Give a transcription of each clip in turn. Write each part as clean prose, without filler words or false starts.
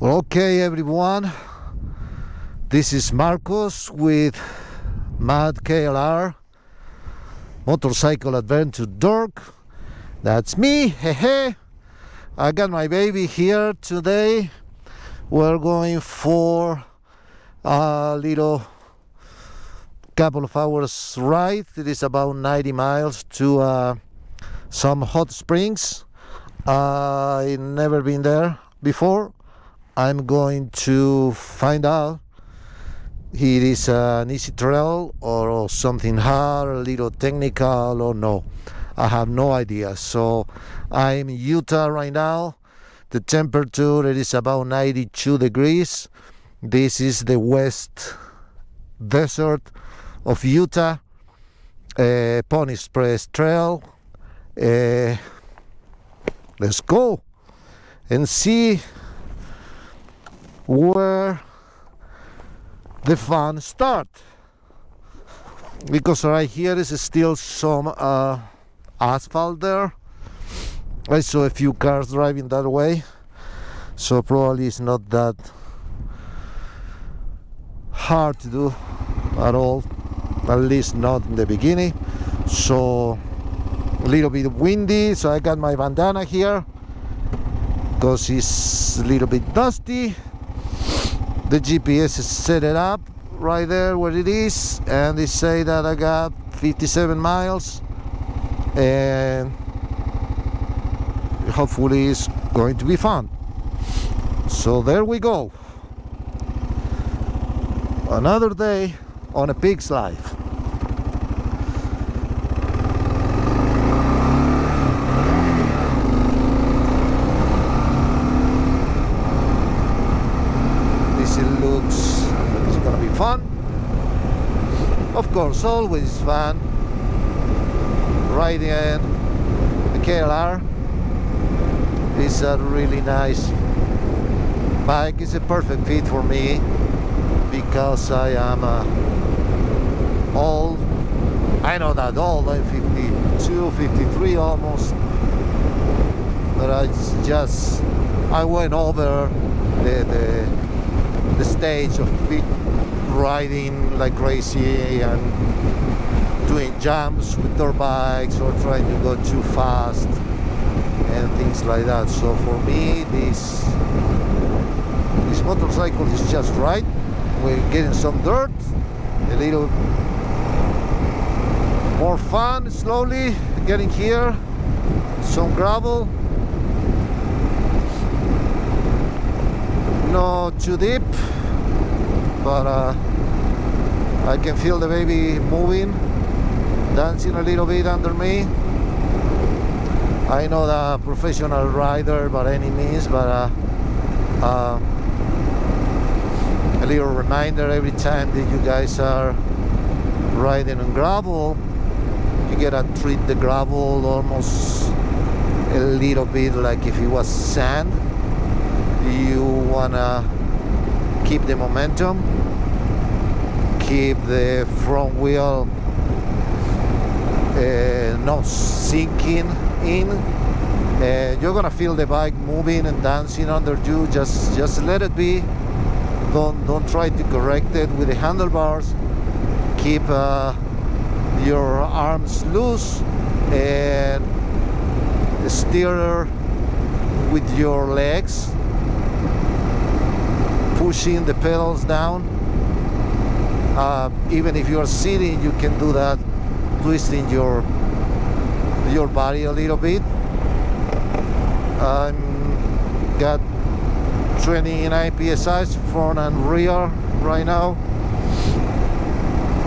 Okay, everyone, this is Marcos with M.A.D KLR Motorcycle Adventure Dork. That's me. Hey, I got my baby here today. We're going for a little couple of hours ride. It is about 90 miles to some hot springs. I've never been there before. I'm going to find out if it is an easy trail or something hard, a little technical, or no. I have no idea. So I'm in Utah right now. The temperature it is about 92 degrees. This is the west desert of Utah. Pony Express Trail. Let's go and see where the fun start, because right here is still some asphalt there. I saw a few cars driving that way, so probably it's not that hard to do at all, at least not in the beginning. So a little bit windy, so I got my bandana here because it's a little bit dusty. The GPS is set it up right there where it is, and they say that I got 57 miles, and hopefully it's going to be fun. So there we go. Another day on a pig's life. It's gonna be fun. Of course, always fun riding the KLR. It's a really nice bike. It's a perfect fit for me because I am old. I know that old. I'm 52, 53 almost. But I went over the stage of riding like crazy and doing jumps with dirt bikes or trying to go too fast and things like that. So for me, this motorcycle is just right. We're getting some dirt, a little more fun, slowly getting here, some gravel, not too deep, but I can feel the baby moving, dancing a little bit under me. I'm not a professional rider by any means, but a little reminder every time that you guys are riding on gravel, you gotta treat the gravel almost a little bit like if it was sand. You wanna keep the momentum, keep the front wheel not sinking in. You're gonna feel the bike moving and dancing under you. Just let it be. Don't try to correct it with the handlebars. Keep your arms loose and steer with your legs, pushing the pedals down. Even if you're sitting, you can do that, twisting your body a little bit. Got 29 psi front and rear right now.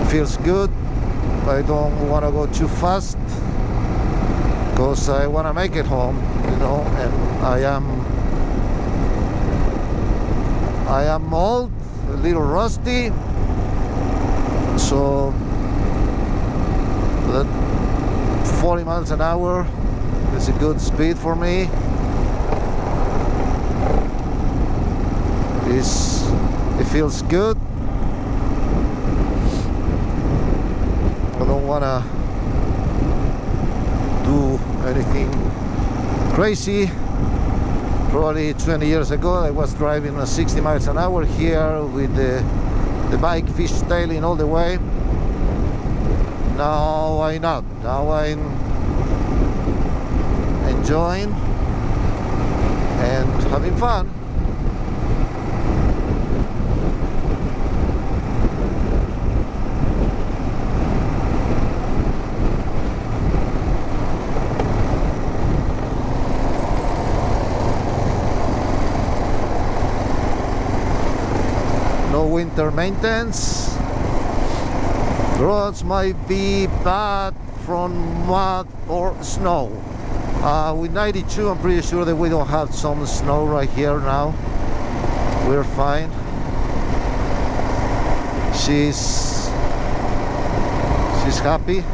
Feels good. I don't want to go too fast because I want to make it home, and I am old, a little rusty, so that 40 miles an hour is a good speed for me. It feels good. I don't want to do anything crazy. Probably 20 years ago I was driving 60 miles an hour here with the bike fishtailing all the way. Now I'm not. Now I'm enjoying and having fun. No winter maintenance. Roads might be bad from mud or snow. With 92, I'm pretty sure that we don't have some snow right here now. We're fine. She's happy.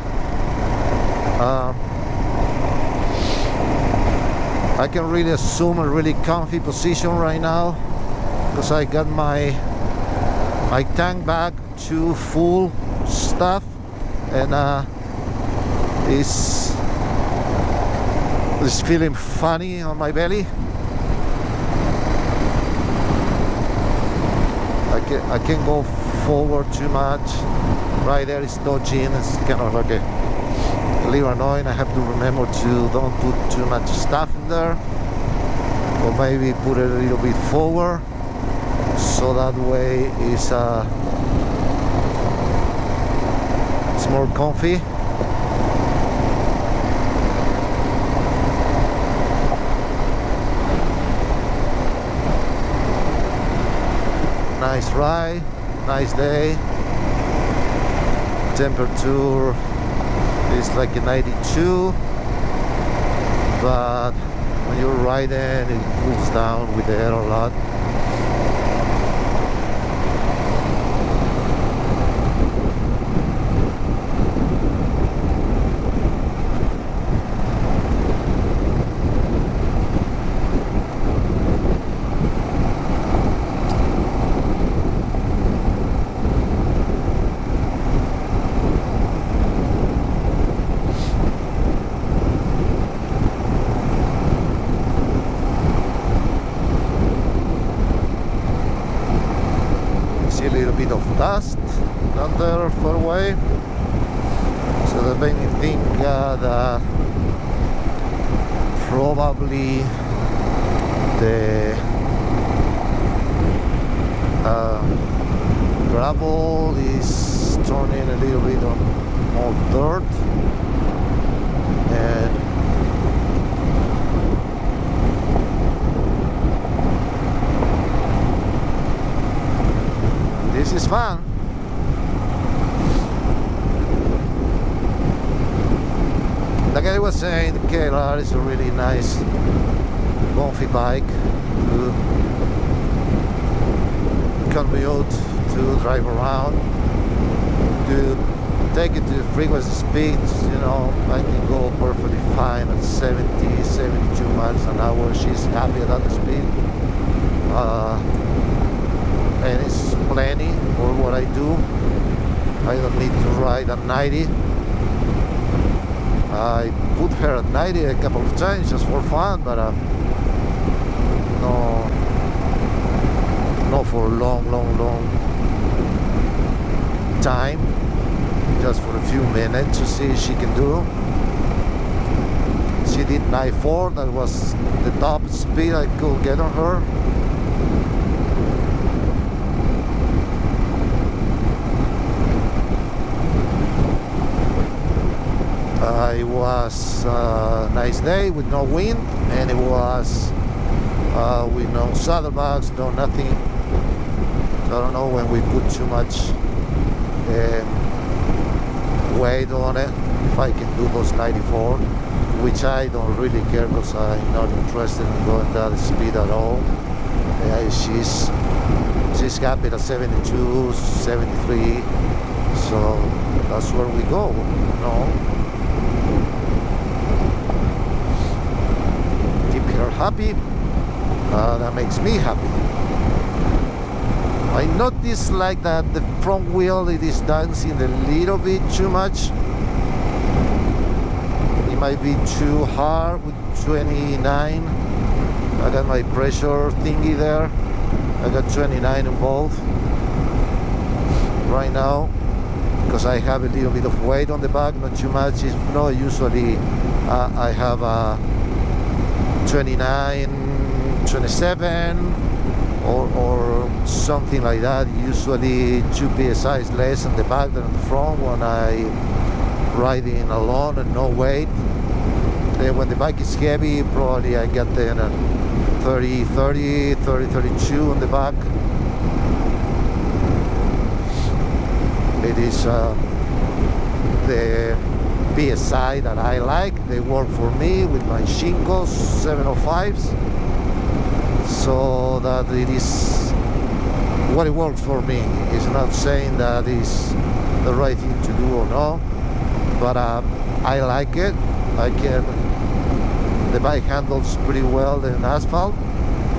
I can really assume a really comfy position right now because I got my tank bag to full stuff, and it's feeling funny on my belly. I can't go forward too much. Right there is dodging. It's kind of like a little annoying. I have to remember to don't put too much stuff in there, or maybe put it a little bit forward, so that way it's more comfy. Nice ride, nice day. Temperature is like a 92, but when you're riding it cools down with the air a lot. A little bit of dust down there far away, so that made me think that probably the gravel is turning a little bit on more dirt, and this is fun. Like I was saying, the KLR is a really nice, comfy bike to commute, to drive around, to take it to frequency speeds. You know, I can go perfectly fine at 70, 72 miles an hour. She's happy at that speed. And it's plenty for what I do. I don't need to ride at 90. I put her at 90 a couple of times just for fun, but no for a long time, just for a few minutes to see if she can do. She did 94, that was the top speed I could get on her. It was a nice day with no wind, and it was with no saddlebags, no nothing. So I don't know when we put too much weight on it, if I can do those 94, which I don't really care because I'm not interested in going that speed at all. She's happy at 72, 73, so that's where we go, you know. Her happy, that makes me happy. I noticed like that the front wheel, it is dancing a little bit too much. It might be too hard with 29, I got my pressure thingy there. I got 29 involved right now because I have a little bit of weight on the back, not too much. It's no, usually I have 29, 27 or something like that. Usually 2 psi less on the back than on the front when I riding alone and no weight. Then when the bike is heavy, probably I get then 30, 32 on the back. It is the PSI that I like. They work for me with my Shinkos 705s, so that it is what it works for me. It's not saying that is the right thing to do or no, but I like it. The bike handles pretty well in asphalt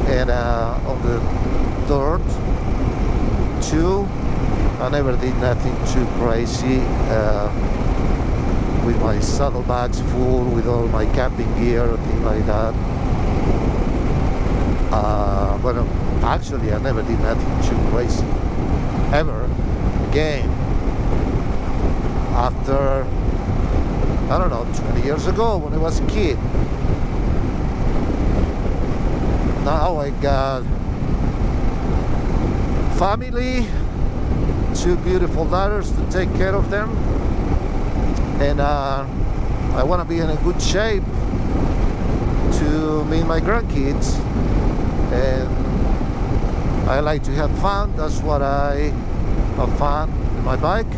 and on the dirt too. I never did nothing too crazy with my saddlebags full, with all my camping gear or things like that. But actually I never did nothing too crazy ever again. After, I don't know, 20 years ago when I was a kid. Now I got family, 2 beautiful daughters to take care of them, and I want to be in a good shape to meet my grandkids, and I like to have fun. That's what I have fun with my bike,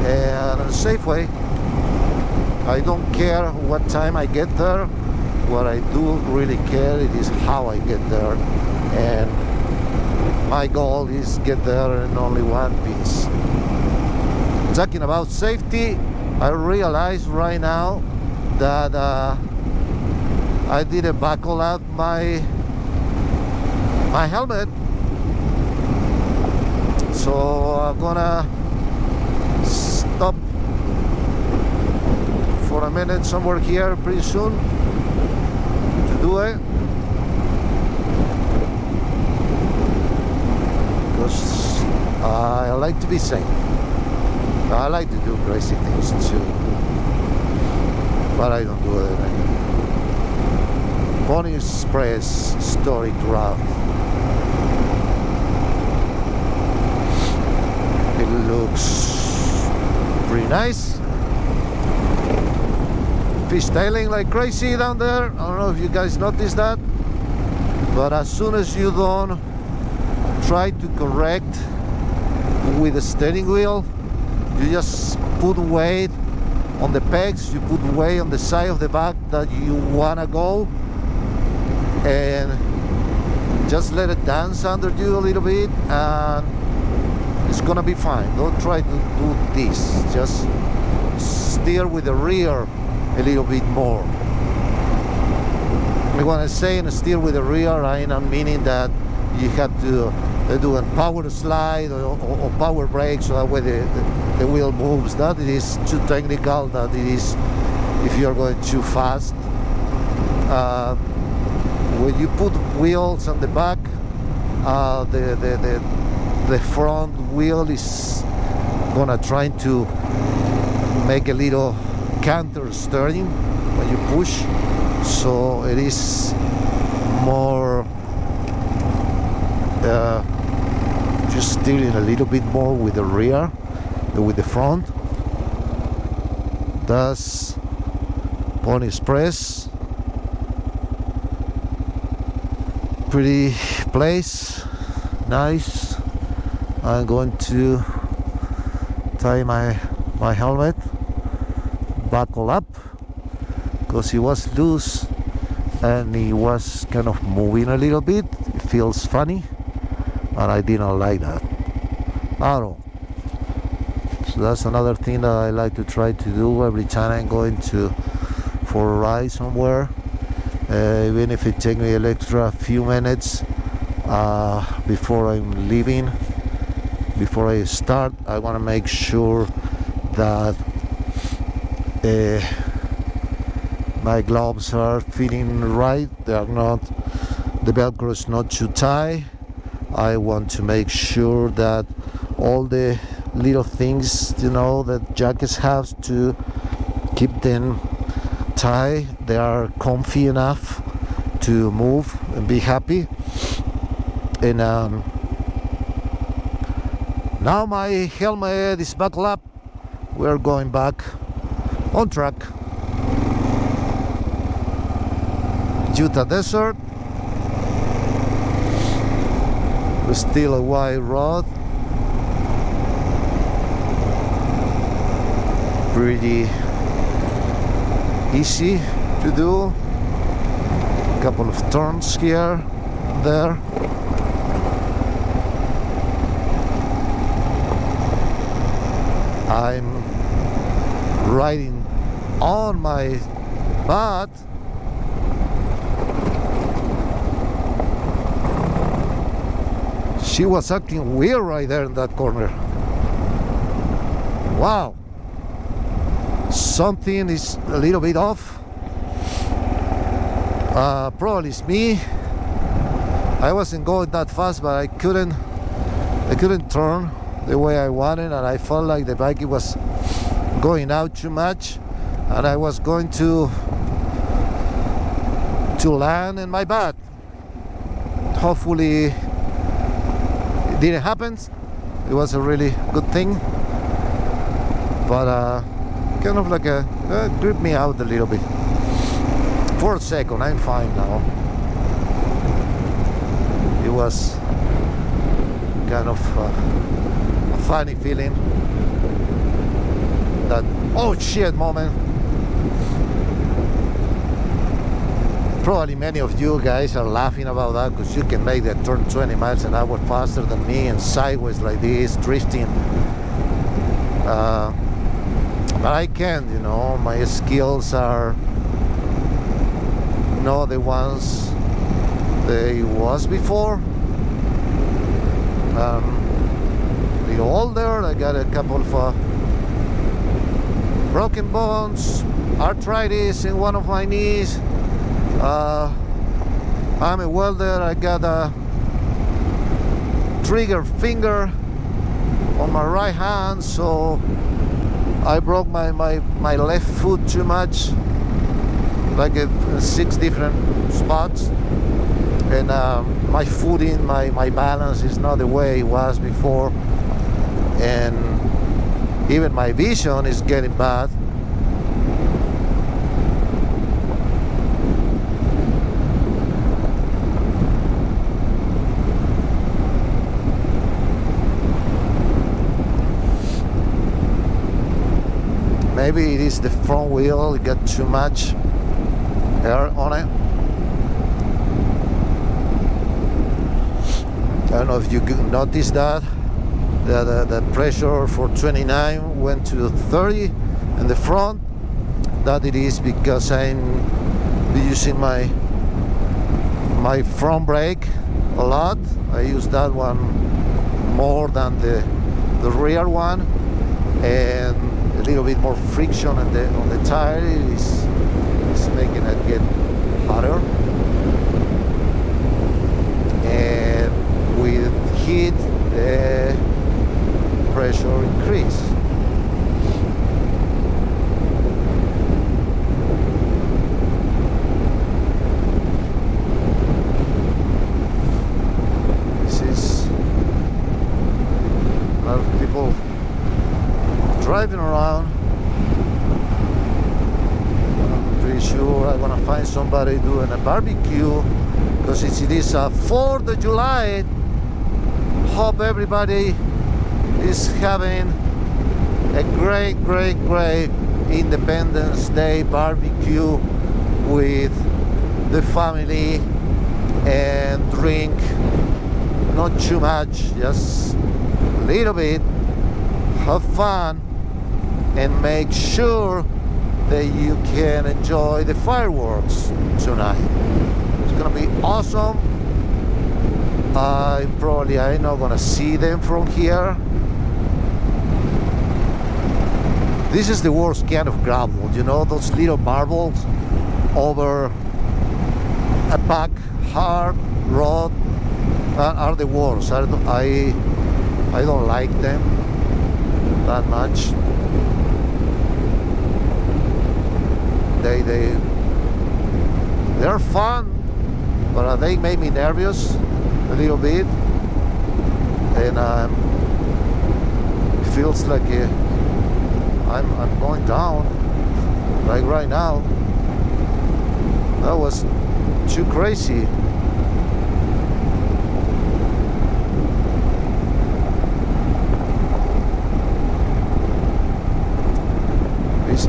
and in a safe way. I don't care what time I get there. What I do really care it is how I get there, and my goal is get there in only one piece. Talking about safety, I realize right now that I didn't buckle up my helmet, so I'm gonna stop for a minute somewhere here pretty soon to do it, because I like to be safe. I like to do crazy things too, but I don't do it anymore. Pony Express Historic Route. It looks pretty nice. Fishtailing like crazy down there. I don't know if you guys noticed that, but as soon as you don't try to correct with the steering wheel, you just put weight on the pegs, you put weight on the side of the back that you wanna go, and just let it dance under you a little bit, and it's gonna be fine. Don't try to do this. Just steer with the rear a little bit more. When I say steer with the rear, I am meaning that you have to do a power slide or power brake, so that way the wheel moves. That it is too technical. That it is if you're going too fast. When you put wheels on the back, the front wheel is gonna try to make a little counter steering when you push, so it is more just steering a little bit more with the rear than with the front. That's Pony Express. Pretty place, nice. I'm going to tie my helmet, buckle up, because it was loose and it was kind of moving a little bit. It feels funny, and I didn't like that at all. So that's another thing that I like to try to do every time I'm going for a ride somewhere, even if it takes me an extra few minutes before I'm leaving. Before I start, I want to make sure that My gloves are fitting right. They are not, the velcro is not too tight. I want to make sure that all the little things, you know, that jackets have, to keep them tight. They are comfy enough to move and be happy. And now my helmet is buckled up. We're going back on track. Utah Desert. Still a wide road. Pretty easy to do. A couple of turns here, there. I'm riding on my butt. She was acting weird right there in that corner. Wow. Something is a little bit off. Probably it's me. I wasn't going that fast, but I couldn't turn the way I wanted, and I felt like the bike was going out too much, and I was going to land in my butt. Hopefully it didn't happen. It was a really good thing, but kind of like gripped me out a little bit for a second. I'm fine now. It was kind of a funny feeling, that oh shit moment. Probably many of you guys are laughing about that, because you can make that turn 20 miles an hour faster than me and sideways like this, drifting. But I can't, you know. My skills are not the ones they was before. A little older. I got a couple of broken bones, arthritis in one of my knees. I'm a welder. I got a trigger finger on my right hand, so I broke my left foot too much, like 6 different spots, and my footing, my balance is not the way it was before, and even my vision is getting bad. Maybe it is the front wheel, it got too much air on it. I don't know if you could notice that. The pressure for 29 went to 30 in the front. That it is because I'm using my front brake a lot. I use that one more than the rear one, and a little bit more friction on the tire is making it get hotter, and with heat the pressure increase. This is a lot of people driving around. I'm pretty sure I'm gonna find somebody doing a barbecue, because it is 4th of July. Hope everybody is having a great Independence Day barbecue with the family, and drink not too much, just a little bit, have fun, and make sure that you can enjoy the fireworks tonight. It's gonna be awesome. I'm not gonna see them from here. This is the worst kind of gravel, you know, those little marbles over a pack hard road are the worst. I don't like them that much. They're fun, but they make me nervous a little bit, and it feels like I'm going down, like right now. That was too crazy.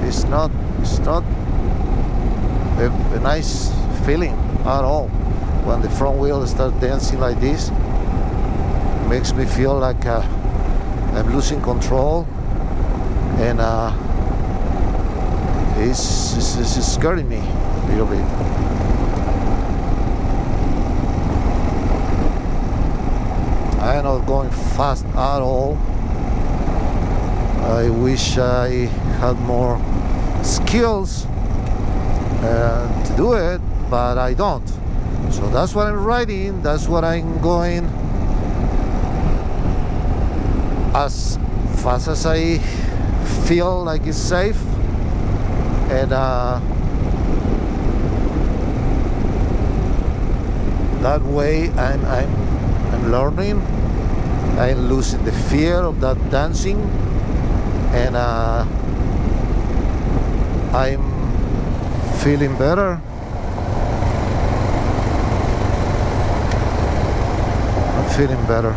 It's not a nice feeling at all when the front wheel starts dancing like this. It makes me feel like I'm losing control, and it's scaring me a little bit. I'm not going fast at all. I wish I had more skills to do it, but I don't. So that's what I'm riding, that's what I'm going, as fast as I feel like it's safe, and that way I'm learning. I'm losing the fear of that dancing, and I'm feeling better. I'm feeling better.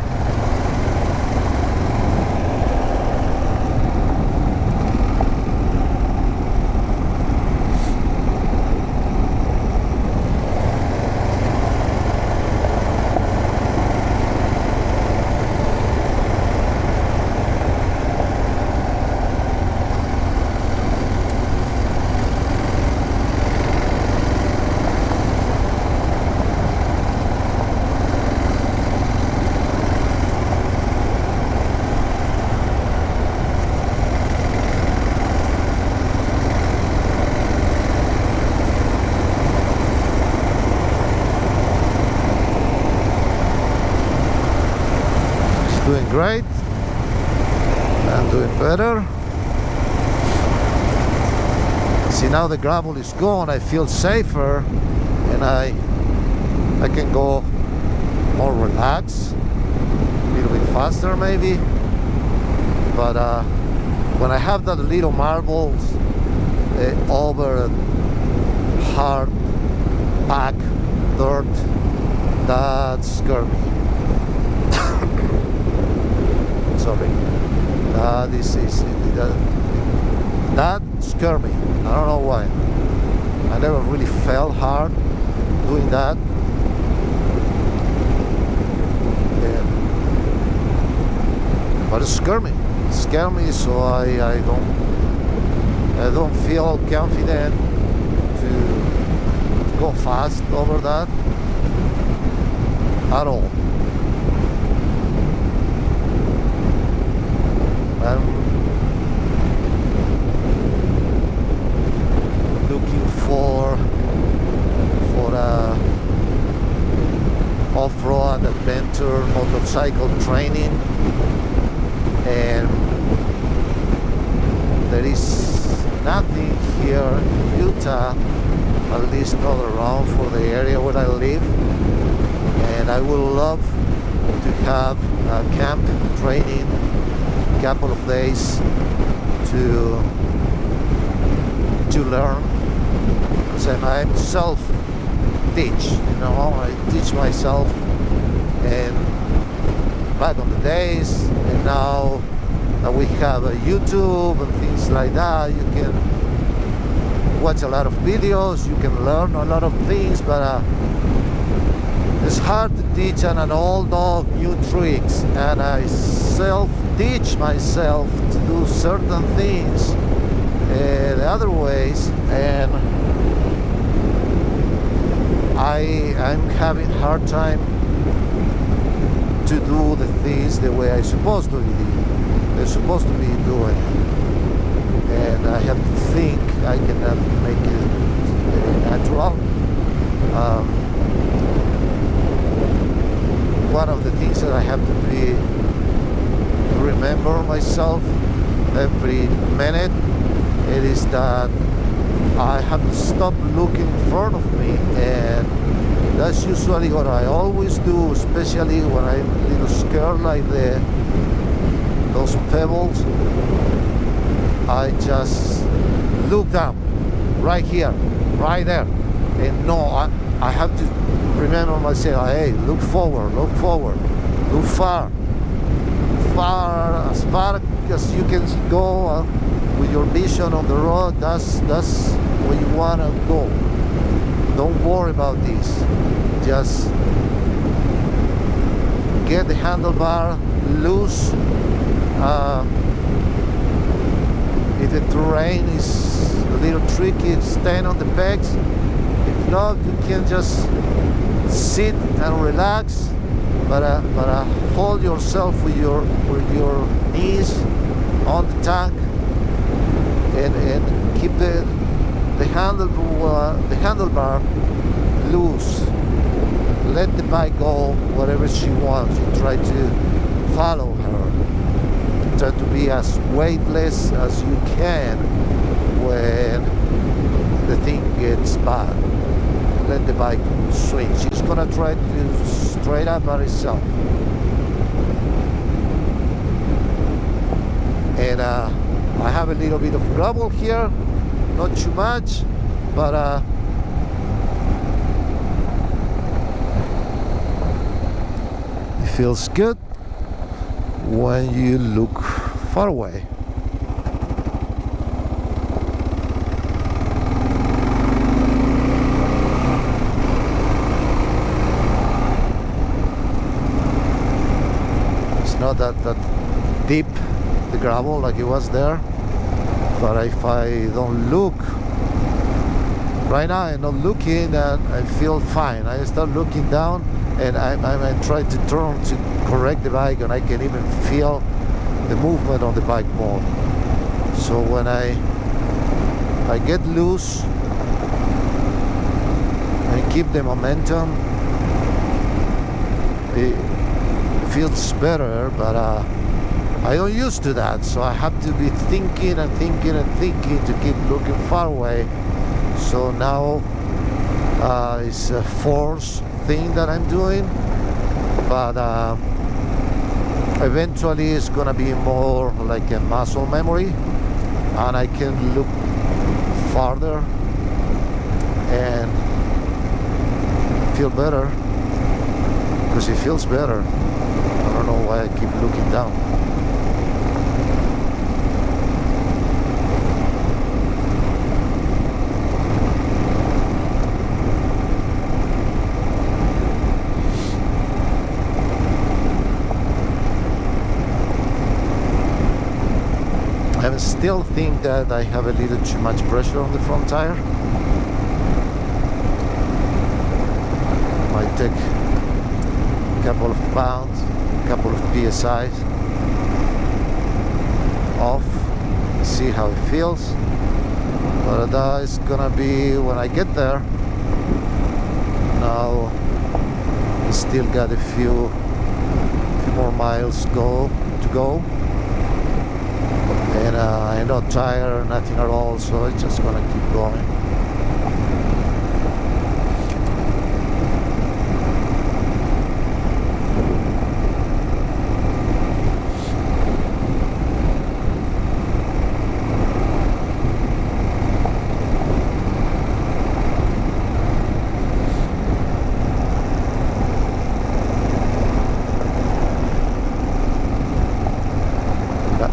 Doing great. I'm doing better. See, now the gravel is gone, I feel safer, and I can go more relaxed, a little bit faster maybe. But when I have that little marbles over hard pack dirt, that scares me. Sorry, that scared me. I don't know why. I never really felt hard doing that. Yeah. But it scared me. So I don't feel confident to go fast over that at all. I'm looking for a off-road adventure motorcycle training, and there is nothing here in Utah, at least not around for the area where I live, and I would love to have a camp training, couple of days to learn. So I'm self-teach, I teach myself, and back on the days, and now that we have a YouTube and things like that, you can watch a lot of videos, you can learn a lot of things, but it's hard to teach an old dog new tricks, and I self-teach myself to do certain things the other ways, and I'm having a hard time to do the things the way I'm supposed to be doing, and I have to think I cannot make it natural. One of the things that I have to remember myself every minute, it is that I have to stop looking in front of me, and that's usually what I always do, especially when I'm a little scared like those pebbles. I just look down, right here, right there, and no, I have to remember myself, hey, look forward, look far, as far as you can go with your vision on the road. That's where you want to go. Don't worry about this. Just get the handlebar loose. If the terrain is a little tricky, stand on the pegs. If not, you can just sit and relax, but hold yourself with your knees on the tank, and keep the handlebar loose. Let the bike go wherever she wants. You try to follow her. Try to be as weightless as you can when the thing gets bad. Let the bike swing. She's gonna try to straight up by herself. And I have a little bit of gravel here, not too much, but it feels good when you look far away. It's not that deep, the gravel, like it was there, but if I don't look right now, I'm not looking, and I feel fine. I start looking down, and I try to turn to correct the bike, and I can even feel the movement on the bike more. So when I get loose and keep the momentum, it feels better, but I don't used to that, so I have to be thinking and thinking and thinking to keep looking far away. So now it's a force thing that I'm doing, but eventually it's gonna be more like a muscle memory, and I can look farther and feel better, because it feels better. I don't know why I keep looking down. I still think that I have a little too much pressure on the front tire. Might take a couple of pounds, a couple of PSIs off, see how it feels. But that is gonna be when I get there. Now I still got a few more miles to go. And I'm not tired, nothing at all, so it's just gonna keep going.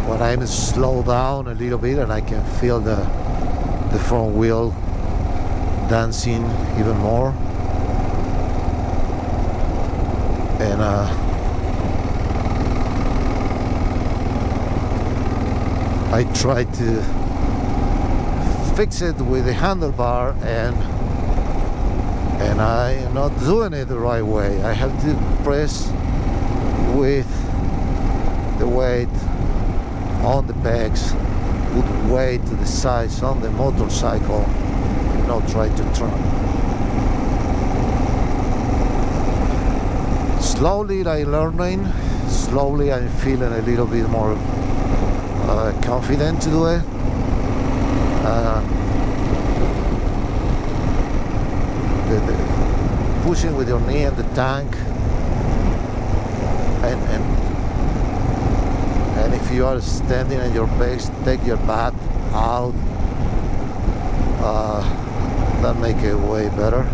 When I slow down a little bit, and I can feel the front wheel dancing even more, and I try to fix it with the handlebar, and I am not doing it the right way. I have to press with the weight on the pegs, put weight to the sides on the motorcycle, not try to turn. Slowly I'm learning, slowly I'm feeling a little bit more confident to do it. The pushing with your knee in the tank, and if you are standing at your base, take your bat out. That make it way better.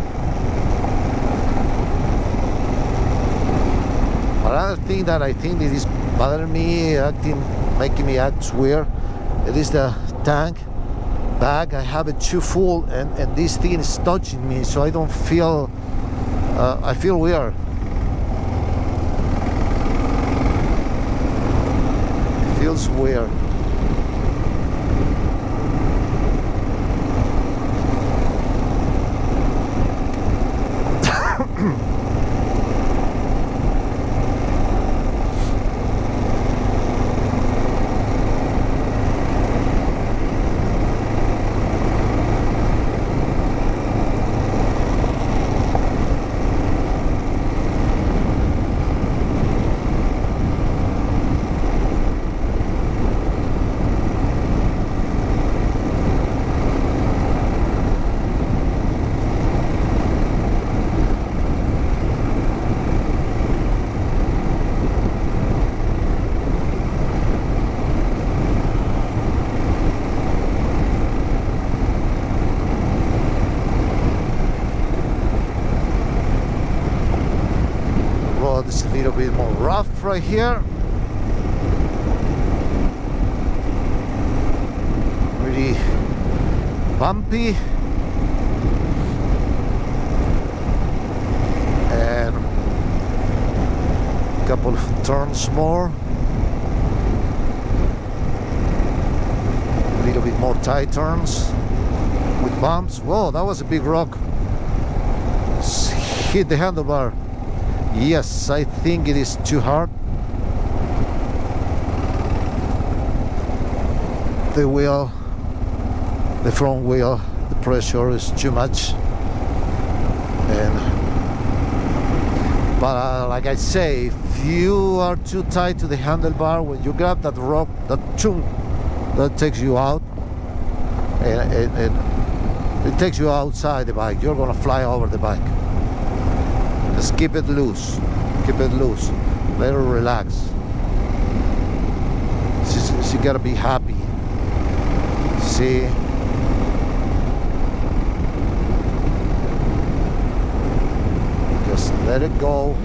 Another thing that I think it is bothering me, making me act weird, it is the tank bag. I have it too full, and this thing is touching me, so I don't feel. I feel weird. It feels weird. It's a little bit more rough right here. Really bumpy. And a couple of turns more. A little bit more tight turns with bumps. Whoa, that was a big rock. Hit the handlebar. Yes, I think it is too hard. The wheel, the front wheel, the pressure is too much. But like I say, if you are too tight to the handlebar, when you grab that rock, that chunk, that takes you out, and it takes you outside the bike. You're gonna fly over the bike. Just keep it loose. Keep it loose. Let her relax. She gotta be happy. See? Just let it go.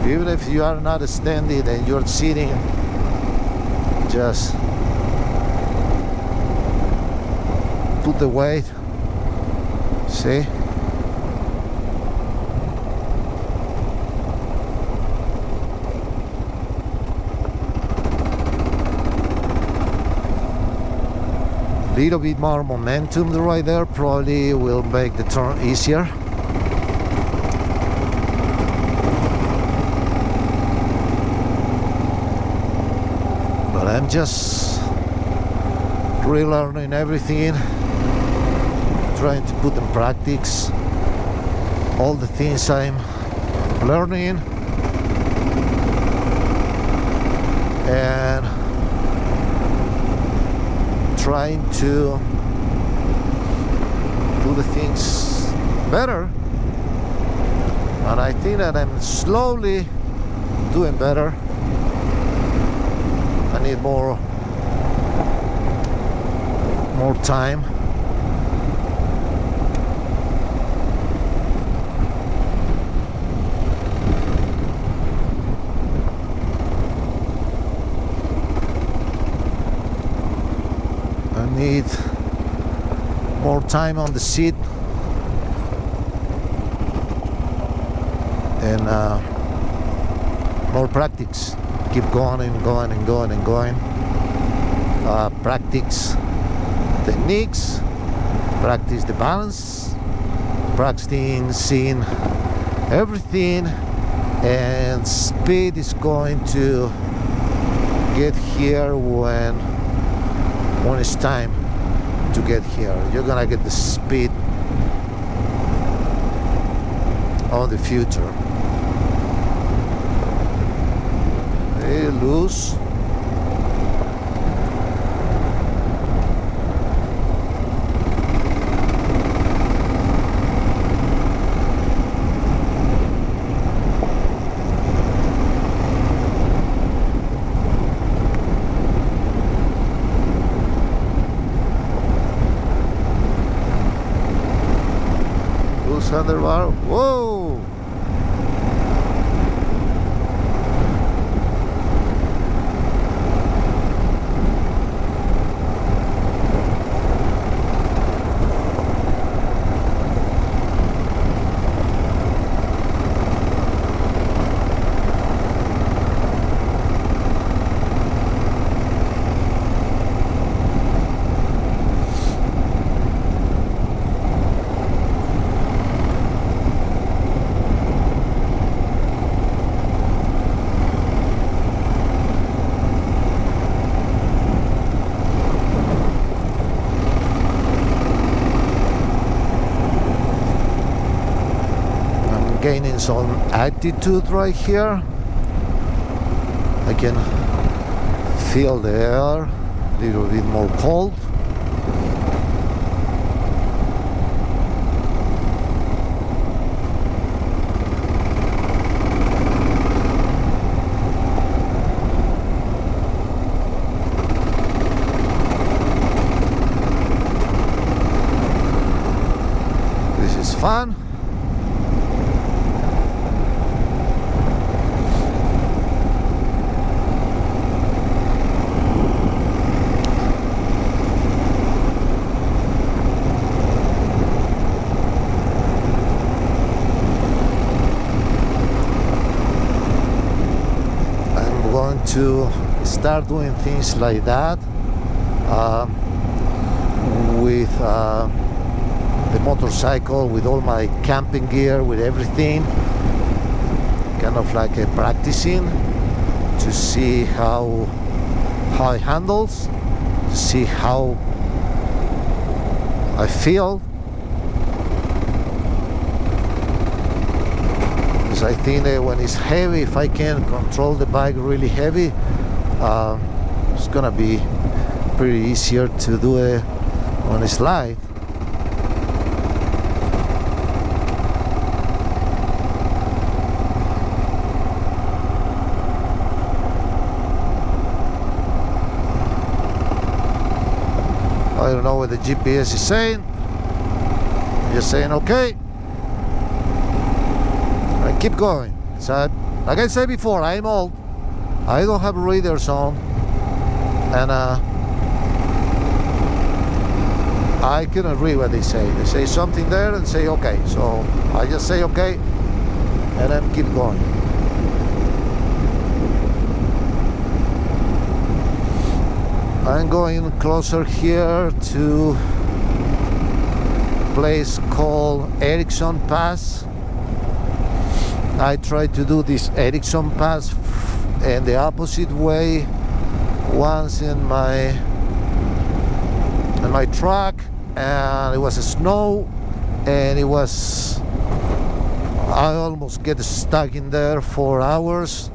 Even if you are not standing and you're sitting, just put the weight. See? Little bit more momentum right there probably will make the turn easier. I'm just relearning everything, trying to put in practice all the things I'm learning, and trying to do the things better. And I think that I'm slowly doing better. I need more time. I need more time on the seat, and more practice. Keep going and going and going and going. Practice techniques, practice the balance, practicing, seeing everything, and speed is going to get here when it's time to get here. You're gonna get the speed on the future. Hey, loose. Underbar. Whoa! Gaining some altitude right here. I can feel the air a little bit more cold. This is fun. To start doing things like that with the motorcycle, with all my camping gear, with everything, kind of like practicing to see how it handles, to see how I feel. I think that when it's heavy, if I can control the bike really heavy, it's gonna be pretty easier to do it on a slide. I don't know what the GPS is saying. Just saying okay. Keep going. So, like I said before, I'm old. I don't have readers on, and I cannot read what they say. They say something there and say okay. So I just say okay, and then keep going. I'm going closer here to a place called Erickson Pass. I tried to do this Erickson Pass in the opposite way once in my truck, and it was snow, and I almost get stuck in there for hours.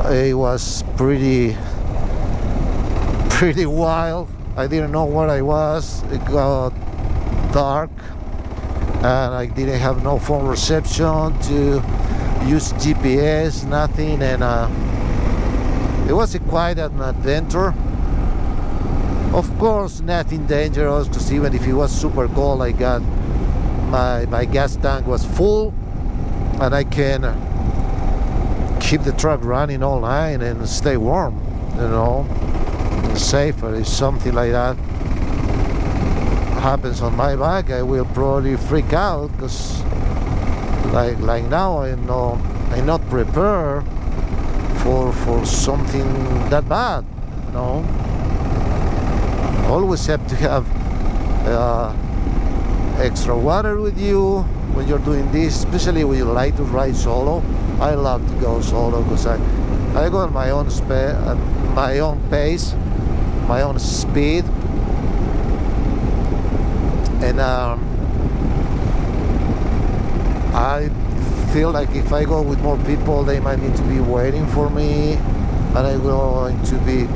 It was pretty wild. I didn't know where I was. It got dark, and I didn't have no phone reception to use GPS, nothing, and it was quite an adventure. Of course, nothing dangerous, because even if it was super cold, I got my gas tank was full, and I can keep the truck running all night and stay warm, you know, safer. If something like that happens on my bike, I will probably freak out, because like now I'm not prepared for something that bad, you know. Always have to have extra water with you when you're doing this, especially when you like to ride solo. I love to go solo because I go at my own my own pace, my own speed, and I feel like if I go with more people, they might need to be waiting for me, and I'm going to be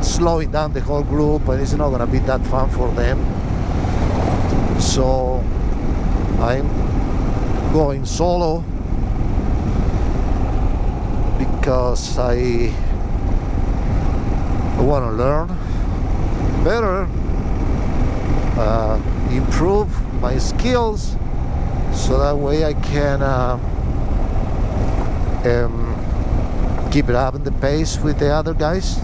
slowing down the whole group, and it's not going to be that fun for them. So I'm going solo because I want to learn better, improve my skills, so that way I can keep it up in the pace with the other guys.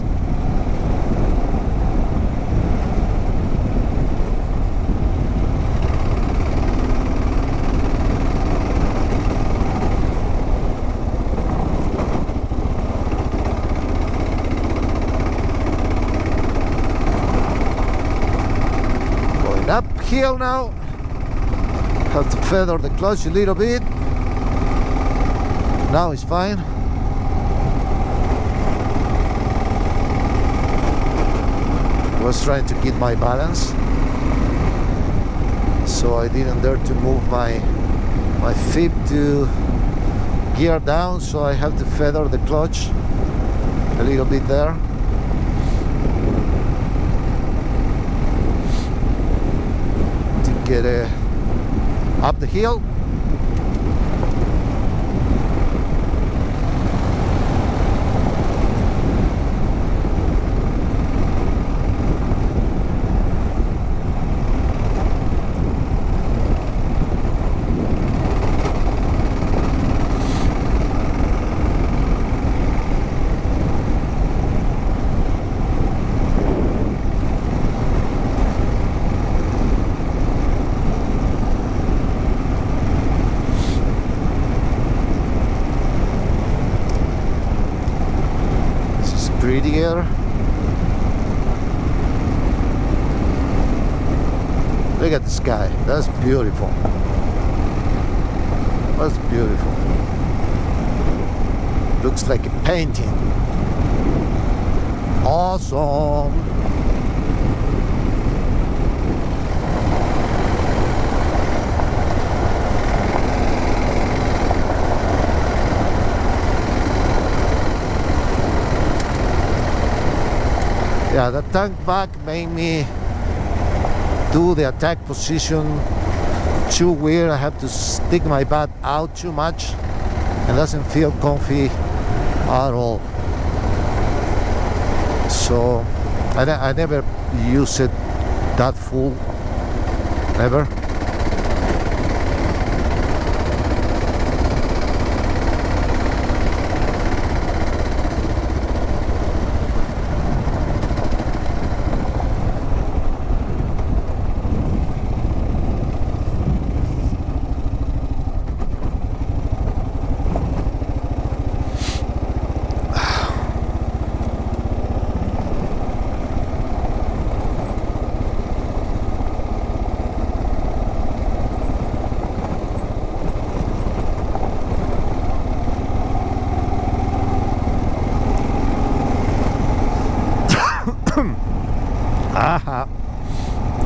Uphill now, have to feather the clutch a little bit. Now it's fine. Was trying to get my balance, so I didn't dare to move my feet to gear down, so I have to feather the clutch a little bit there. Get up the hill. Prettier. Look at the sky. That's beautiful. That's beautiful. Looks like a painting. Awesome. Yeah, the tank back made me do the attack position too weird. I have to stick my butt out too much and doesn't feel comfy at all. So I never use it that full, never.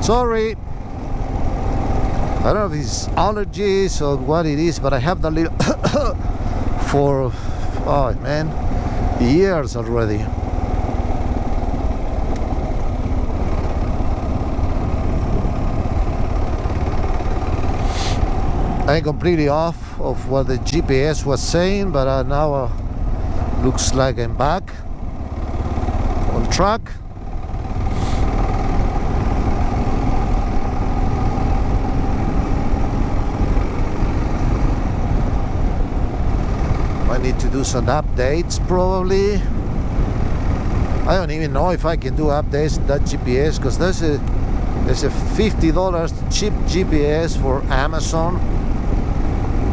Sorry, I don't know if it's allergies or what it is, but I have that little for, oh man, years already. I'm completely off of what the GPS was saying, but now looks like I'm back on track. I need to do some updates probably. I don't even know if I can do updates in that GPS, because there's a $50 cheap GPS for Amazon,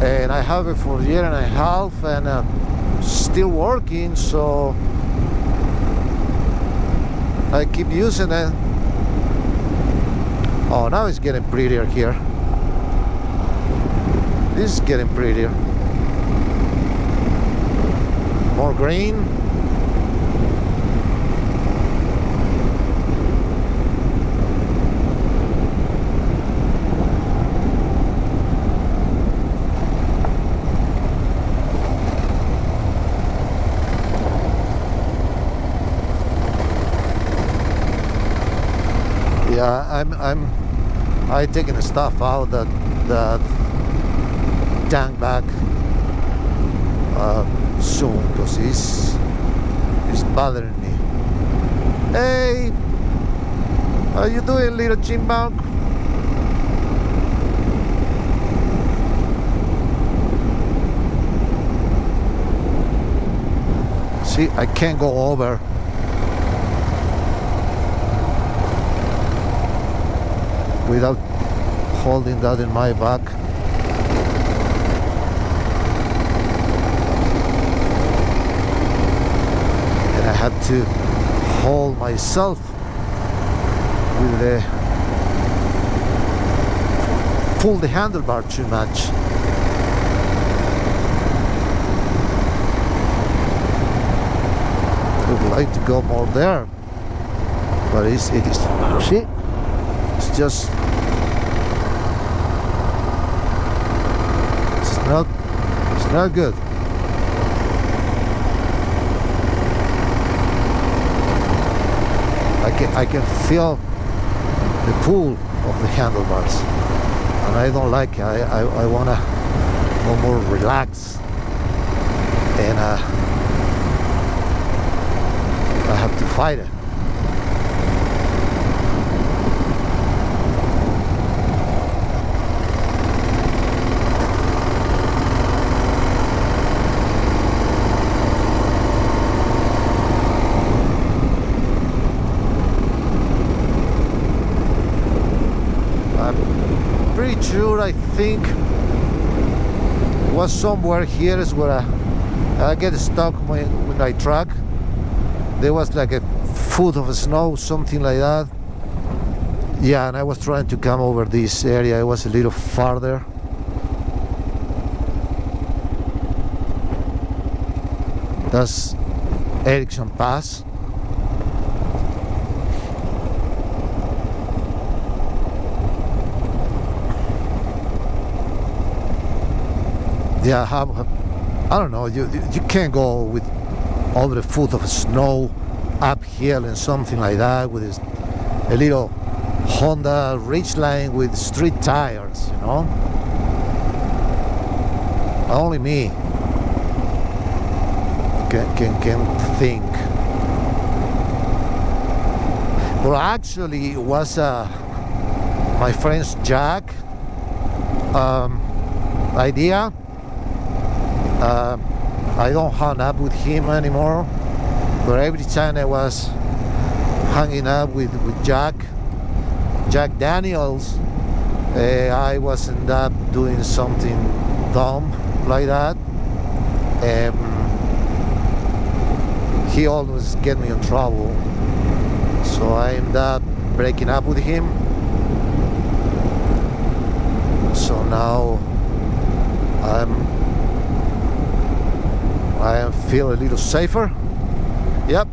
and I have it for a year and a half and still working, so I keep using it. Oh, now it's getting prettier here. This is getting prettier. More green. Yeah, I taking the stuff out that tank back soon, because it's bothering me. Hey, how you doing, little chipmunk? See, I can't go over. Without holding that in my back. And I had to hold myself with the pull the handlebar too much. I would like to go more there, but it is see, it's just it's not good. I can feel the pull of the handlebars, and I don't like it. I wanna go more relaxed, and I have to fight it. Sure, I think it was somewhere here is where I get stuck with my truck. There was like a foot of snow, something like that. Yeah, and I was trying to come over this area. It was a little farther. That's Erickson Pass. Yeah, I don't know. You can't go with over the foot of snow uphill and something like that with a little Honda Ridgeline with street tires, you know. Only me can think. Well, actually, it was my friend's Jack idea. I don't hang up with him anymore, but every time I was hanging up with Jack Daniels, I was end up doing something dumb like that. He always get me in trouble, so I end up breaking up with him. So now I feel a little safer. Yep,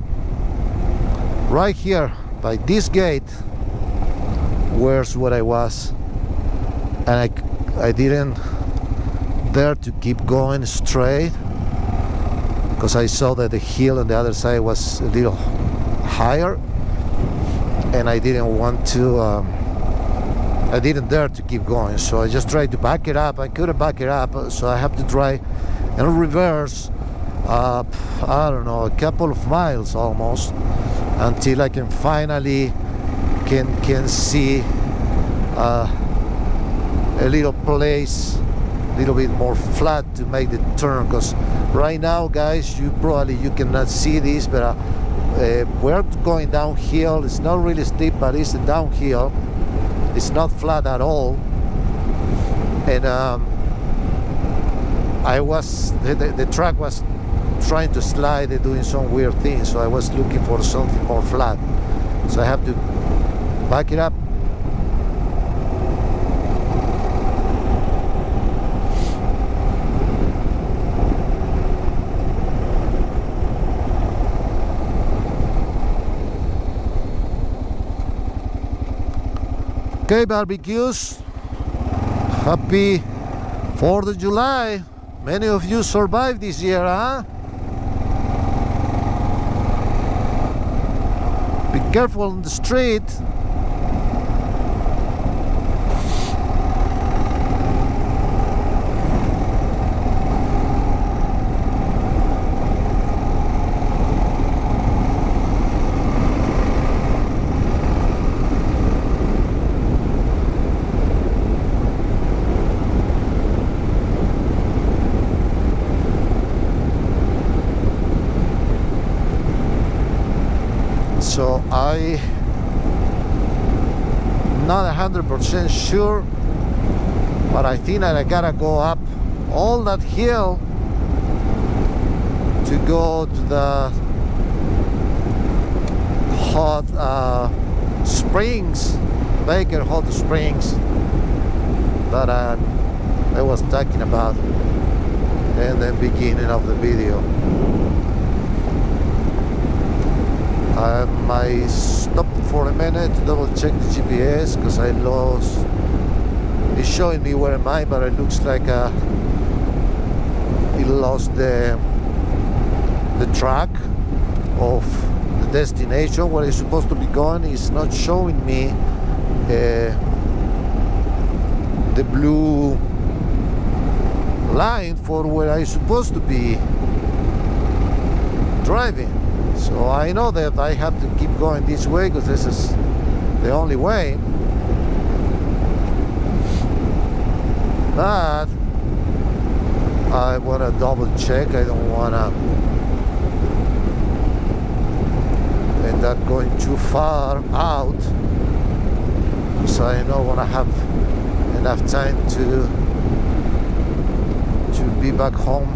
right here by this gate where's what I was, and I didn't dare to keep going straight because I saw that the hill on the other side was a little higher, and I didn't want to I didn't dare to keep going, so I just tried to back it up. I couldn't back it up, so I have to try and reverse I don't know, a couple of miles almost, until I can finally can see a little place, a little bit more flat to make the turn. Because right now, guys, you cannot see this, but we're going downhill. It's not really steep, but it's a downhill. It's not flat at all, and the truck was trying to slide and doing some weird things, so I was looking for something more flat, so I have to back it up. Okay, barbecues, happy 4th of July. Many of you survived this year, huh? Be careful on the street. So I'm not 100% sure, but I think that I gotta go up all that hill to go to the hot springs, Baker hot springs, that I was talking about in the beginning of the video. I stopped for a minute to double check the GPS because I lost. It's showing me where am I, but it looks like it lost the track of the destination where it's supposed to be going. It's not showing me the blue line for where I'm supposed to be driving. So I know that I have to keep going this way because this is the only way. But I want to double check. I don't want to end up going too far out, so I don't want to have enough time to be back home.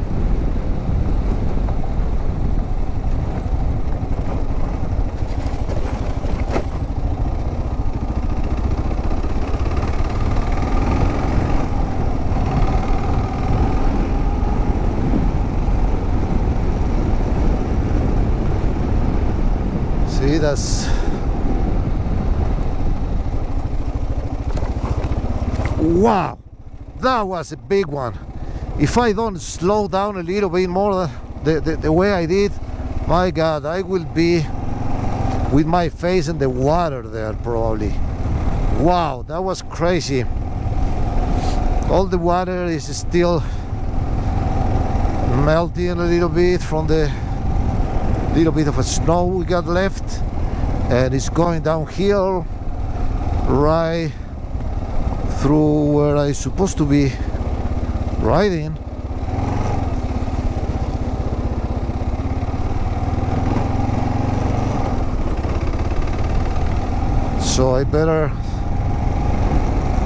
See, that's wow, that was a big one. If I don't slow down a little bit more the way I did, my God, I will be with my face in the water there probably. Wow, that was crazy. All the water is still melting a little bit from the little bit of a snow we got left, and it's going downhill right through where I'm supposed to be riding. So I better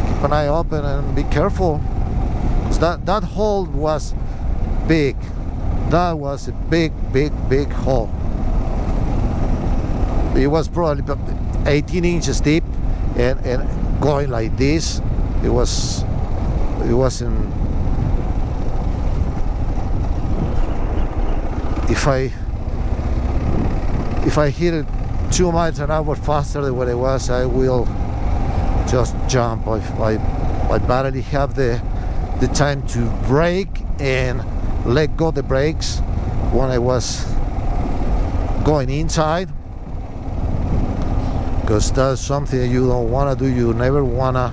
keep an eye open and be careful. That hole was big. That was a big hole. It was probably 18 inches deep, and going like this, it wasn't. If I hit it 2 miles an hour faster than what it was, I will just jump. I barely have the time to brake and let go the brakes when I was going inside, because that's something that you don't want to do. You never want to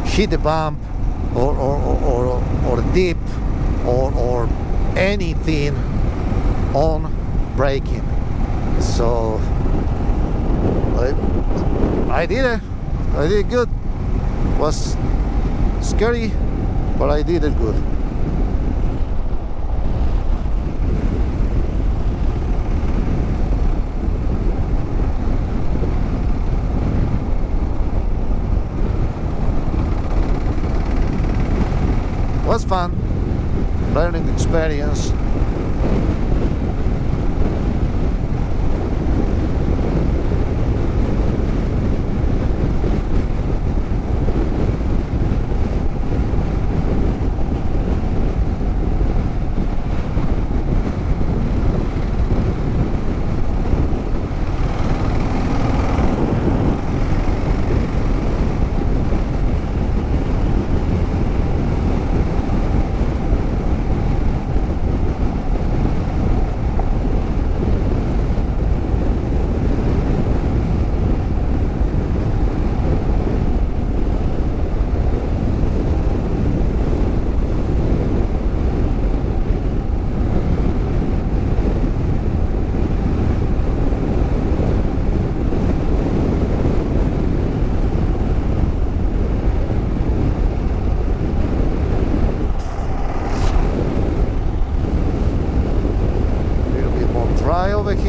hit the bump or dip or anything on braking. So I did it. I did good. Was scary, but I did it good. Was fun, learning experience.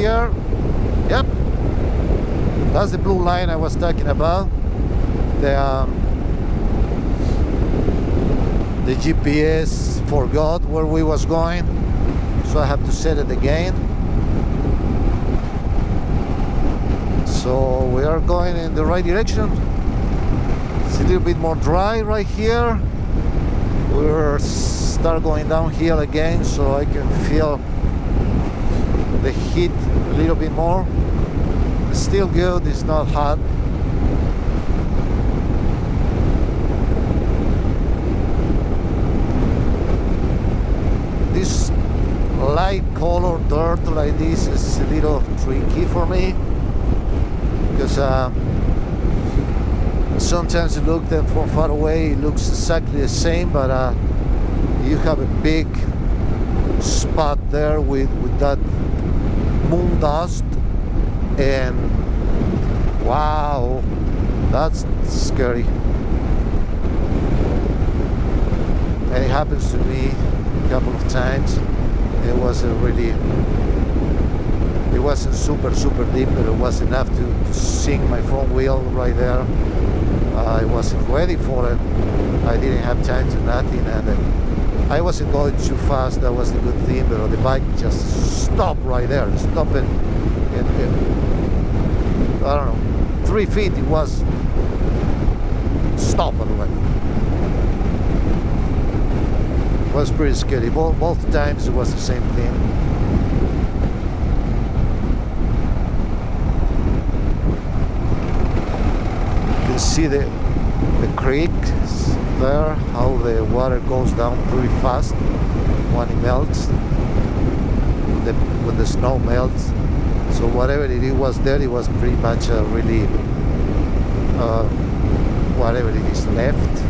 here. Yep, that's the blue line I was talking about. The GPS forgot where we was going, so I have to set it again. So we are going in the right direction. It's a little bit more dry right here. We'll start going downhill again, so I can feel the heat a little bit more. It's still good, it's not hot. This light color dirt like this is a little tricky for me, because sometimes it looks that from far away it looks exactly the same, but you have a big spot there with that moon dust, and wow, that's scary. And it happens to me a couple of times. It wasn't super deep, but it was enough to sink my front wheel right there. I wasn't ready for it. I didn't have time to nothing, and I wasn't going too fast. That was the good thing, but the bike just stopped right there. Stopped in I don't know, 3 feet. It was stopped already. It was pretty scary. Both times it was the same thing. You can see the creek there, how the water goes down pretty fast when it melts, when the snow melts. So whatever it was there, it was pretty much really whatever it is left.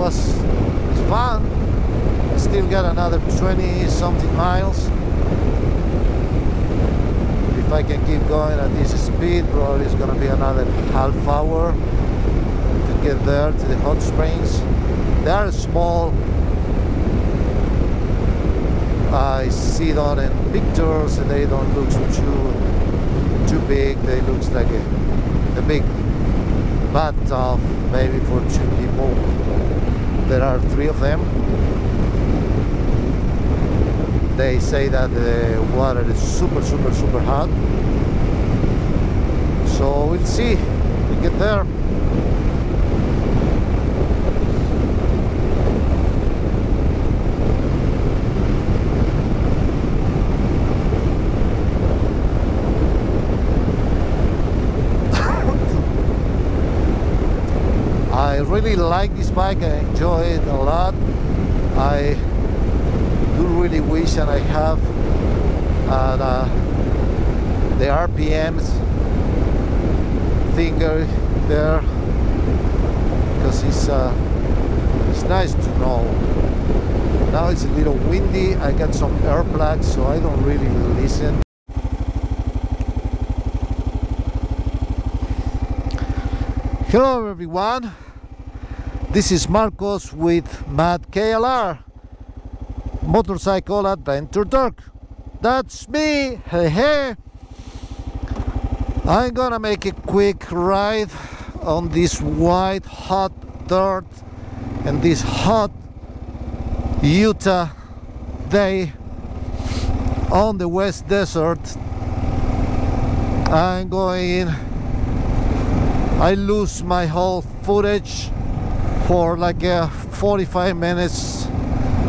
It's fun. I still got another 20 something miles. If I can keep going at this speed, probably it's gonna be another half hour to get there to the hot springs. They are small. I see them in pictures and they don't look too big. They look like a big bathtub, maybe for 2 people. There are 3 of them. They say that the water is super hot. So we'll see. We get there. I really like this bike. I enjoy it a lot. I do really wish that I have the RPMs finger there, because it's nice to know. Now it's a little windy. I got some air plugs, so I don't really listen. Hello everyone, this is Marcos with M.A.D KLR Motorcycle Adventure Dork. That's me. Hey hey. I'm gonna make a quick ride on this white hot dirt and this hot Utah day on the West Desert. I'm going, I lose my whole footage for like 45 minutes,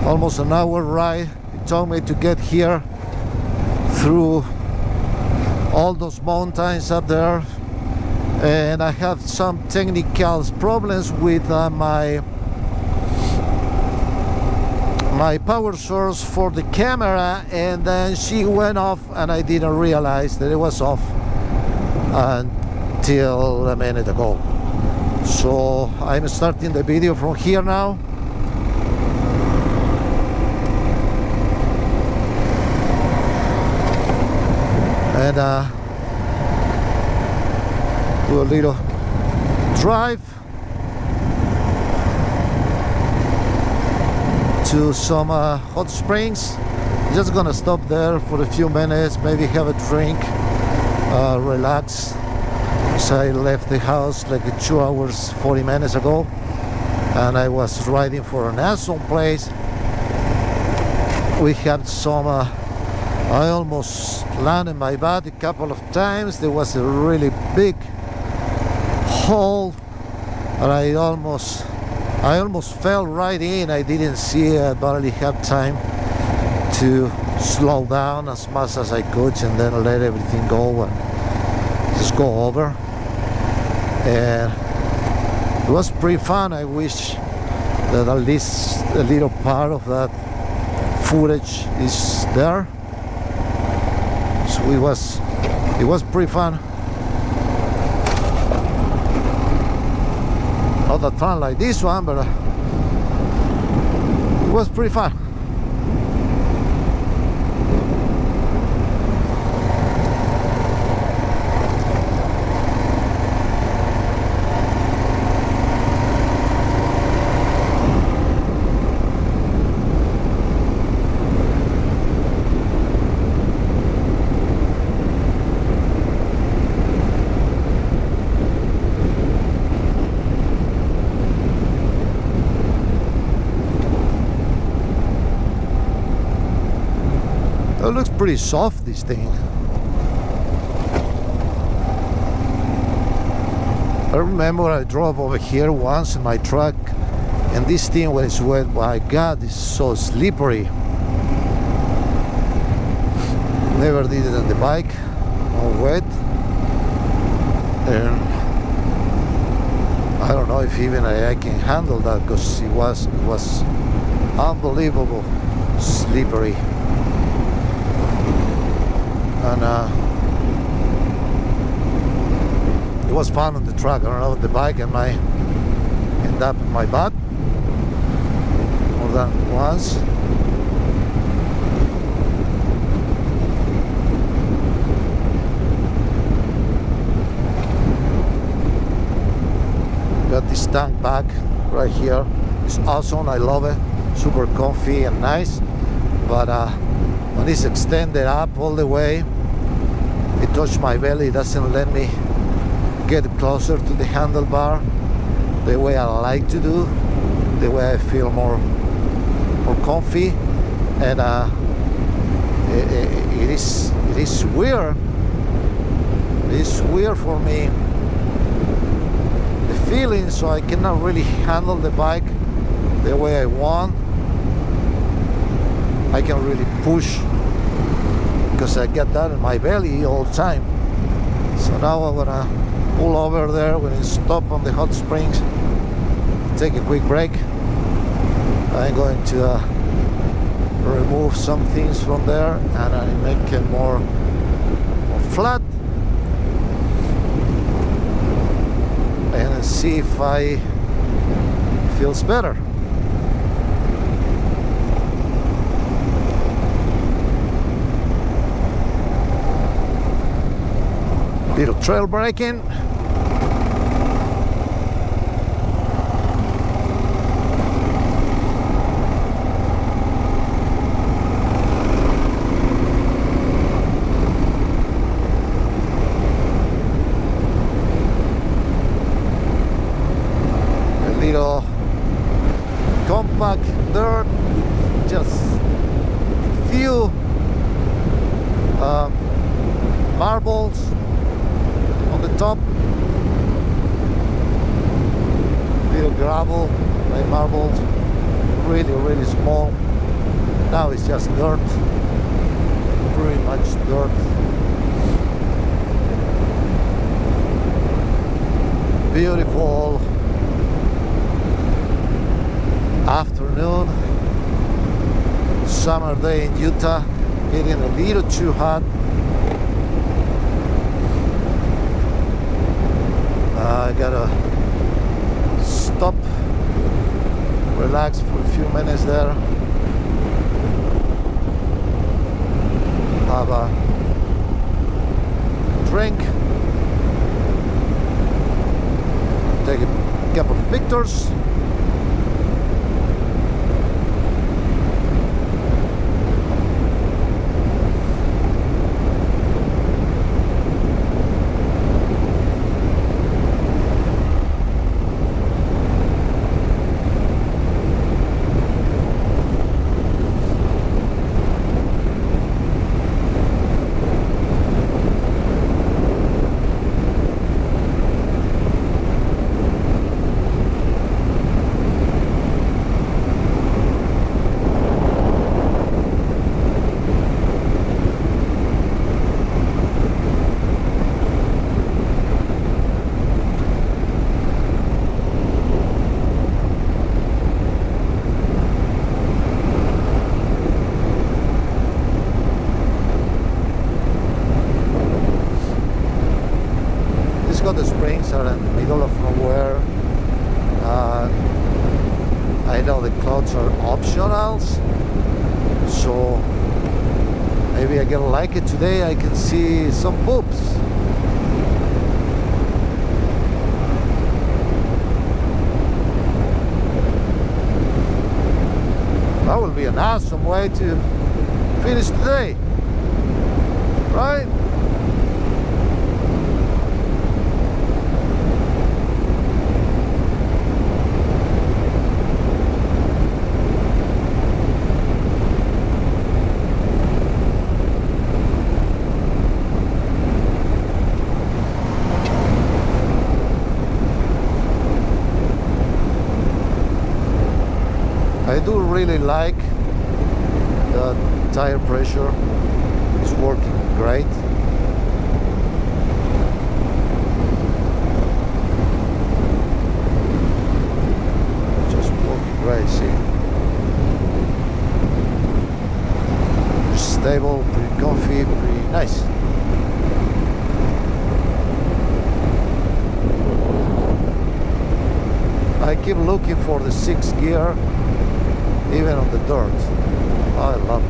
almost an hour ride. It took me to get here through all those mountains up there, and I have some technical problems with my power source for the camera, and then she went off and I didn't realize that it was off until a minute ago. So I'm starting the video from here now. And do a little drive to some hot springs. Just gonna stop there for a few minutes, maybe have a drink, relax. So I left the house like 2 hours 40 minutes ago, and I was riding for an awesome place. We had some I almost landed my body a couple of times. There was a really big hole, and I almost fell right in. I didn't see it. I barely had time to slow down as much as I could and then let everything go and just go over. And it was pretty fun. I wish that at least a little part of that footage is there. So it was pretty fun. Not that fun like this one, but it was pretty fun. It looks pretty soft, this thing. I remember I drove over here once in my truck, and this thing, when it's wet, my God, it's so slippery. Never did it on the bike, on wet. And I don't know if even I can handle that, because it was unbelievable slippery. And it was fun on the truck. I don't know, the bike, and I end up in my butt more than once. Got this tank bag right here. It's awesome. I love it. Super comfy and nice. But when it's extended up all the way, it touches my belly. It doesn't let me get closer to the handlebar the way I like to do, the way I feel more comfy. And it is weird. It is weird for me, the feeling, so I cannot really handle the bike the way I want. I can really push because I get that in my belly all the time. So now I'm gonna pull over there when it stop on the hot springs, take a quick break. I'm going to remove some things from there, and I make it more flat, and see if I feels better. Little trail braking. A little compact dirt, just few marbles on the top, little gravel, like marbles, really small. Now it's just dirt, pretty much dirt. Beautiful afternoon, summer day in Utah, getting a little too hot. I gotta stop, relax for a few minutes there, have a drink, take a couple of pictures. The springs are in the middle of nowhere. I know the clouds are optionals, so maybe I gonna like it today. I can see some poops. That will be an awesome way to finish the day, right? I do really like the tire pressure. It's working great. Just working great, see? Pretty stable, pretty comfy, pretty nice. I keep looking for the 6th gear even on the dirt. I love it.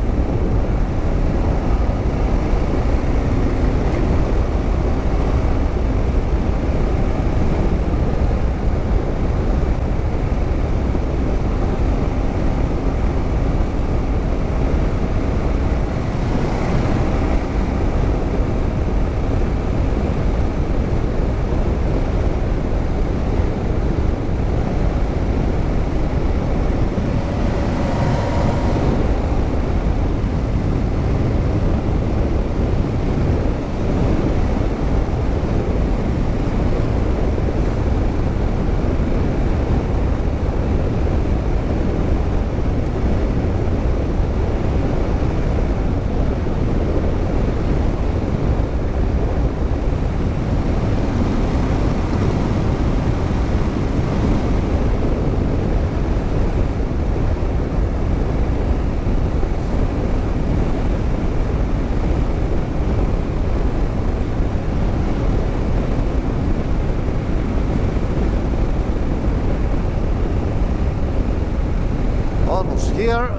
Almost here.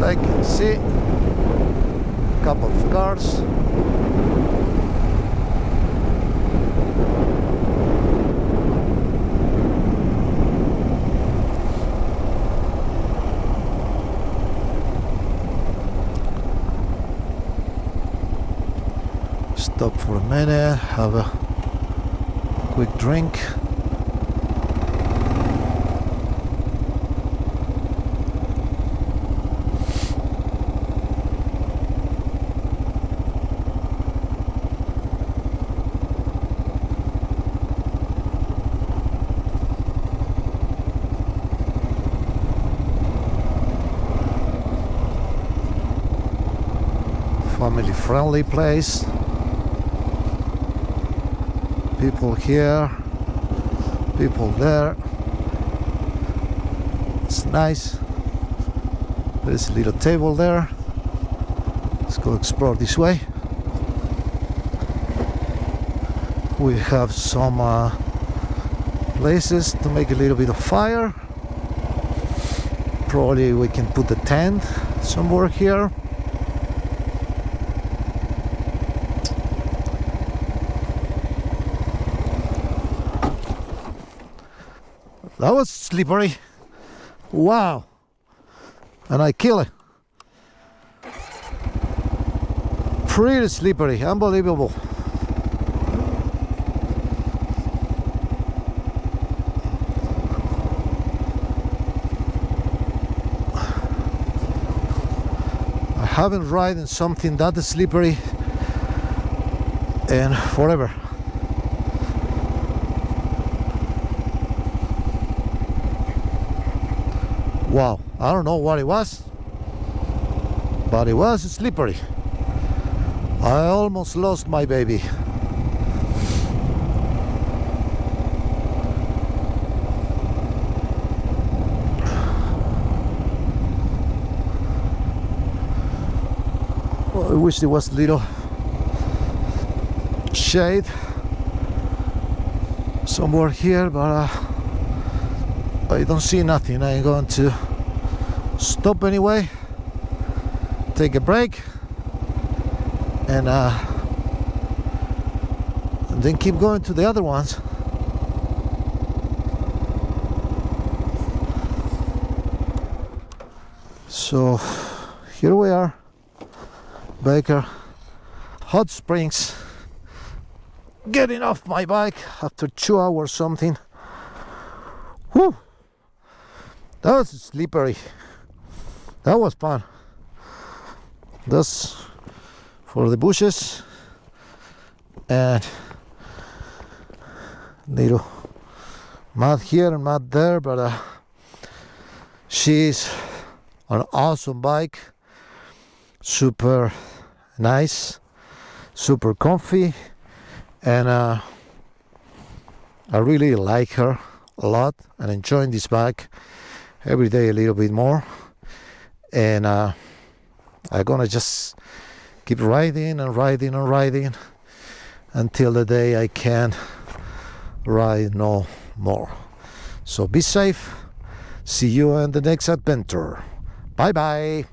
I can see a couple of cars. stop for a minute, have a quick drink. Family friendly place. People here, people there. It's nice. There's a little table there. Let's go explore this way. We have some places to make a little bit of fire. Probably we can put the tent somewhere here. That was slippery. Wow. And I kill it. Pretty slippery. Unbelievable. I haven't ridden something that slippery in forever. Wow, I don't know what it was, but it was slippery. I almost lost my baby. Well, I wish there was a little shade somewhere here, but I don't see nothing. I'm going to stop anyway, take a break, and then keep going to the other ones. So here we are, Baker Hot Springs, getting off my bike after 2 hours something. Whew. That was slippery. That was fun. That's for the bushes and little mud here and mud there, but she's an awesome bike, super nice, super comfy, and I really like her a lot and enjoying this bike every day a little bit more. And I'm gonna just keep riding and riding and riding until the day I can ride no more. So be safe. See you in the next adventure. Bye bye.